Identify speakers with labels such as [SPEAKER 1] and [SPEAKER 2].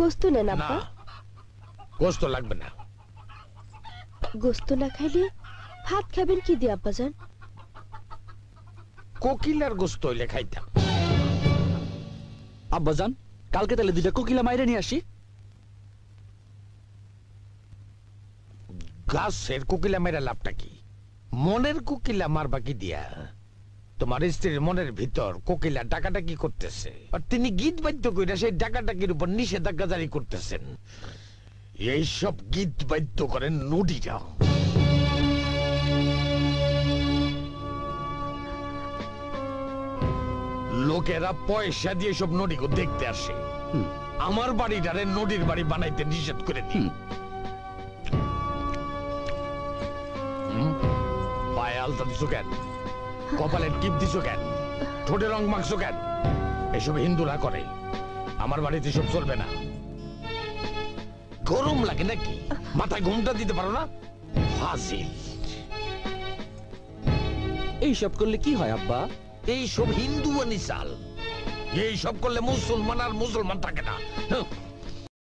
[SPEAKER 1] গোস্ত নেন
[SPEAKER 2] না
[SPEAKER 1] আব্বা।
[SPEAKER 2] গোস্ত লাগবে না।
[SPEAKER 1] গোস্ত না খাইলে ভাত খাবেন কি দিয়ে আব্বাজান?
[SPEAKER 2] কোকিলার গোস্ত হইলে খাইতাম।
[SPEAKER 3] আব্বাজান কালকে তাহলে 2টা কোকিলা মাইরে নিয়ে আসি।
[SPEAKER 2] গাছের কোকিলা মেরা লাভটা কি? মনের কোকিলা মারবা কি দিয়া? তোমার স্ত্রীর মনের ভিতর কোকিলা ডাকাডাকি করতেছে, আর তিনি গীত বাদ্য কইরা সেই ডাকাডাকির উপর নিষেধাজ্ঞা জারি করতেছেন। এইসব গীত বাদ্য করেন নুডিরা। লোকেরা পয়সা দিয়ে সব নদীকে দেখতে আসে। আমার বাড়িটারে নদীর বাড়ি বানাইতে নিষেধ করে দিই। পায়ে আলতা দিছো কেন? কপালের টিপ দিছো কেন? ঠোঁটে রং মাখছো কেন? এসব হিন্দুরা করে, আমার বাড়িতে সব চলবে না। গরম লাগে নাকি? মাথায় ঘুমটা দিতে পারো না? ফাজিল।
[SPEAKER 3] এইসব করলে কি হয় আব্বা?
[SPEAKER 2] এইসব হিন্দু চাল। এইসব করলে মুসলমান আর মুসলমান থাকে না।